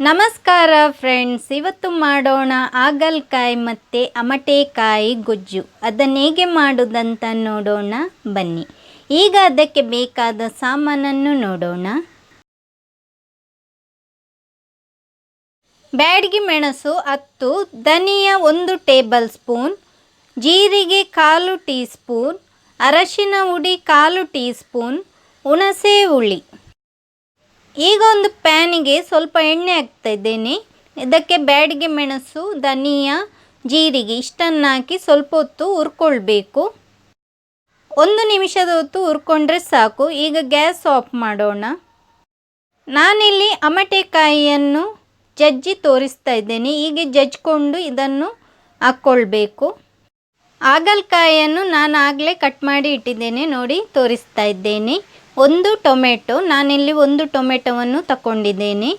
ನಮಸ್ಕಾರ ಫ್ರೆಂಡ್ಸ್, ಇವತ್ತು ಮಾಡೋಣ ಹಾಗಲಕಾಯಿ ಮತ್ತು ಅಮಟೆಕಾಯಿ ಗೊಜ್ಜು. ಅದನ್ನು ಹೇಗೆ ಮಾಡೋದಂತ ನೋಡೋಣ ಬನ್ನಿ. ಈಗ ಅದಕ್ಕೆ ಬೇಕಾದ ಸಾಮಾನನ್ನು ನೋಡೋಣ. ಬ್ಯಾಡಗಿ ಮೆಣಸು 10, ಧನಿಯಾ 1 ಟೇಬಲ್ ಸ್ಪೂನ್, ಜೀರಿಗೆ 1/4 ಟೀ ಸ್ಪೂನ್, ಅರಶಿನ ಹುಡಿ 1/4 ಟೀ ಸ್ಪೂನ್, ಹುಣಸೆ ಹುಳಿ. ಈಗ ಒಂದು ಪ್ಯಾನಿಗೆ ಸ್ವಲ್ಪ ಎಣ್ಣೆ ಹಾಕ್ತಾ ಇದ್ದೇನೆ. ಇದಕ್ಕೆ ಬ್ಯಾಡಗಿ ಮೆಣಸು, ಧನಿಯಾ, ಜೀರಿಗೆ ಇಷ್ಟನ್ನು ಹಾಕಿ ಸ್ವಲ್ಪ ಹೊತ್ತು ಹುರ್ಕೊಳ್ಬೇಕು. 1 ನಿಮಿಷದ ಹೊತ್ತು ಹುರ್ಕೊಂಡ್ರೆ ಸಾಕು. ಈಗ ಗ್ಯಾಸ್ ಆಫ್ ಮಾಡೋಣ. ನಾನಿಲ್ಲಿ ಅಮಟೆಕಾಯಿಯನ್ನು ಜಜ್ಜಿ ತೋರಿಸ್ತಾ ಇದ್ದೇನೆ. ಹೀಗೆ ಜಜ್ಜಿಕೊಂಡು ಇದನ್ನು ಹಾಕ್ಕೊಳ್ಬೇಕು. ಹಾಗಲಕಾಯಿಯನ್ನು ನಾನು ಆಗಲೇ ಕಟ್ ಮಾಡಿ ಇಟ್ಟಿದ್ದೇನೆ, ನೋಡಿ ತೋರಿಸ್ತಾ ಇದ್ದೇನೆ. 1 ಟೊಮೆಟೊ, ನಾನಿಲ್ಲಿ 1 ಟೊಮೆಟೊವನ್ನು ತಗೊಂಡಿದ್ದೇನೆ.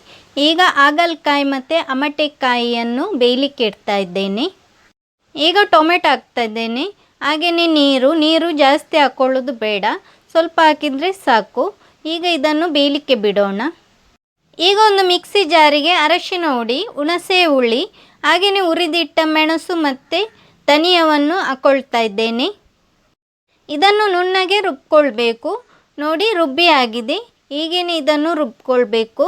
ಈಗ ಹಾಗಲಕಾಯಿ ಮತ್ತು ಅಮಟೆಕಾಯಿಯನ್ನು ಬೇಯಲಿಕ್ಕೆ ಇಡ್ತಾ ಇದ್ದೇನೆ. ಈಗ ಟೊಮೆಟೊ ಹಾಕ್ತಾ ಇದ್ದೇನೆ. ಹಾಗೆಯೇ ನೀರು ಜಾಸ್ತಿ ಹಾಕ್ಕೊಳ್ಳೋದು ಬೇಡ, ಸ್ವಲ್ಪ ಹಾಕಿದರೆ ಸಾಕು. ಈಗ ಇದನ್ನು ಬೇಯಲಿಕ್ಕೆ ಬಿಡೋಣ. ಈಗ ಒಂದು ಮಿಕ್ಸಿ ಜಾರಿಗೆ ಅರಶಿನ ಹುಡಿ, ಹುಣಸೆ ಹುಳಿ, ಹಾಗೆಯೇ ಹುರಿದಿಟ್ಟ ಮೆಣಸು ಮತ್ತು ಧನಿಯಾವನ್ನು ಹಾಕ್ಕೊಳ್ತಾ ಇದ್ದೇನೆ. ಇದನ್ನು ನುಣ್ಣಗೆ ರುಬ್ಕೊಳ್ಬೇಕು. ನೋಡಿ ರುಬ್ಬಿ ಆಗಿದೆ. ಹೀಗೇನೆ ಇದನ್ನು ರುಬ್ಕೊಳ್ಬೇಕು.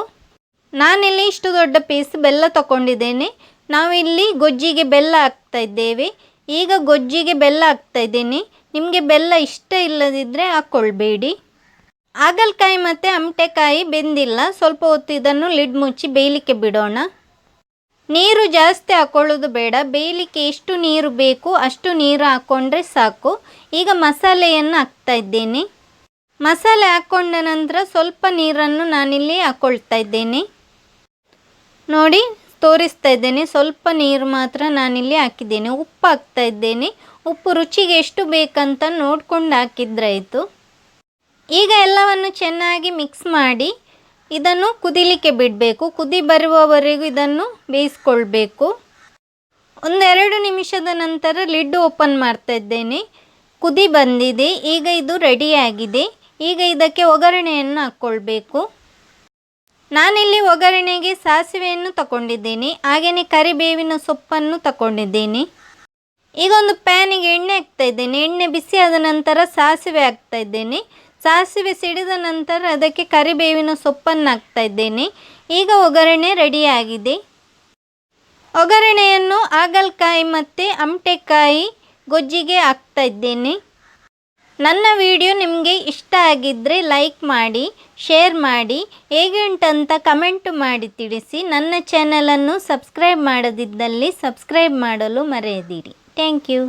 ನಾನಿಲ್ಲಿ ಇಷ್ಟು ದೊಡ್ಡ ಪೀಸ್ ಬೆಲ್ಲ ತಗೊಂಡಿದ್ದೇನೆ. ನಾವಿಲ್ಲಿ ಗೊಜ್ಜಿಗೆ ಬೆಲ್ಲ ಹಾಕ್ತಾ ಇದ್ದೇವೆ. ಈಗ ಗೊಜ್ಜಿಗೆ ಬೆಲ್ಲ ಹಾಕ್ತಾ ಇದ್ದೇನೆ. ನಿಮಗೆ ಬೆಲ್ಲ ಇಷ್ಟ ಇಲ್ಲದಿದ್ದರೆ ಹಾಕ್ಕೊಳ್ಬೇಡಿ. ಹಾಗಲಕಾಯಿ ಮತ್ತು ಅಮಟೆಕಾಯಿ ಬೆಂದಿಲ್ಲ. ಸ್ವಲ್ಪ ಹೊತ್ತು ಇದನ್ನು ಲಿಡ್ ಮುಚ್ಚಿ ಬೇಯಲಿಕ್ಕೆ ಬಿಡೋಣ. ನೀರು ಜಾಸ್ತಿ ಹಾಕ್ಕೊಳ್ಳೋದು ಬೇಡ. ಬೇಯಲಿಕ್ಕೆ ಎಷ್ಟು ನೀರು ಬೇಕು ಅಷ್ಟು ನೀರು ಹಾಕ್ಕೊಂಡ್ರೆ ಸಾಕು. ಈಗ ಮಸಾಲೆಯನ್ನು ಹಾಕ್ತಾ ಇದ್ದೇನೆ. ಮಸಾಲೆ ಹಾಕ್ಕೊಂಡ ನಂತರ ಸ್ವಲ್ಪ ನೀರನ್ನು ನಾನಿಲ್ಲಿ ಹಾಕ್ಕೊಳ್ತಾ ಇದ್ದೇನೆ. ನೋಡಿ ತೋರಿಸ್ತಾ ಇದ್ದೇನೆ. ಸ್ವಲ್ಪ ನೀರು ಮಾತ್ರ ನಾನಿಲ್ಲಿ ಹಾಕಿದ್ದೇನೆ. ಉಪ್ಪು ಹಾಕ್ತಾ ಇದ್ದೇನೆ. ಉಪ್ಪು ರುಚಿಗೆ ಎಷ್ಟು ಬೇಕಂತ ನೋಡ್ಕೊಂಡು ಹಾಕಿದ್ರಾಯಿತು. ಈಗ ಎಲ್ಲವನ್ನು ಚೆನ್ನಾಗಿ ಮಿಕ್ಸ್ ಮಾಡಿ ಇದನ್ನು ಕುದಿಲಿಕ್ಕೆ ಬಿಡಬೇಕು. ಕುದಿ ಬರುವವರೆಗೂ ಇದನ್ನು ಬೇಯಿಸ್ಕೊಳ್ಬೇಕು. 1-2 ನಿಮಿಷದ ನಂತರ ಲಿಡ್ ಓಪನ್ ಮಾಡ್ತಾ ಇದ್ದೇನೆ. ಕುದಿ ಬಂದಿದೆ. ಈಗ ಇದು ರೆಡಿಯಾಗಿದೆ. ಈಗ ಇದಕ್ಕೆ ಒಗ್ಗರಣೆಯನ್ನು ಹಾಕ್ಕೊಳ್ಬೇಕು. ನಾನಿಲ್ಲಿ ಒಗ್ಗರಣೆಗೆ ಸಾಸಿವೆಯನ್ನು ತಗೊಂಡಿದ್ದೇನೆ. ಹಾಗೆಯೇ ಕರಿಬೇವಿನ ಸೊಪ್ಪನ್ನು ತಗೊಂಡಿದ್ದೇನೆ. ಈಗ ಒಂದು ಪ್ಯಾನಿಗೆ ಎಣ್ಣೆ ಹಾಕ್ತಾ ಇದ್ದೇನೆ. ಎಣ್ಣೆ ಬಿಸಿಯಾದ ನಂತರ ಸಾಸಿವೆ ಹಾಕ್ತಾ ಇದ್ದೇನೆ. ಸಾಸಿವೆ ಸಿಡಿದ ನಂತರ ಅದಕ್ಕೆ ಕರಿಬೇವಿನ ಸೊಪ್ಪನ್ನು ಹಾಕ್ತಾ ಇದ್ದೇನೆ. ಈಗ ಒಗ್ಗರಣೆ ರೆಡಿಯಾಗಿದೆ. ಒಗ್ಗರಣೆಯನ್ನು ಹಾಗಲಕಾಯಿ ಮತ್ತು ಅಮಟೆಕಾಯಿ ಗೊಜ್ಜಿಗೆ ಹಾಕ್ತಾ ಇದ್ದೇನೆ. ನನ್ನ ವಿಡಿಯೋ ನಿಮಗೆ ಇಷ್ಟ ಆಗಿದ್ದರೆ ಲೈಕ್ ಮಾಡಿ, ಶೇರ್ ಮಾಡಿ, ಹೇಗೆ ಉಂಟಂತ ಕಮೆಂಟ್ ಮಾಡಿ ತಿಳಿಸಿ. ನನ್ನ ಚಾನಲನ್ನು ಸಬ್ಸ್ಕ್ರೈಬ್ ಮಾಡದಿದ್ದಲ್ಲಿ ಸಬ್ಸ್ಕ್ರೈಬ್ ಮಾಡಲು ಮರೆಯದಿರಿ. Thank you.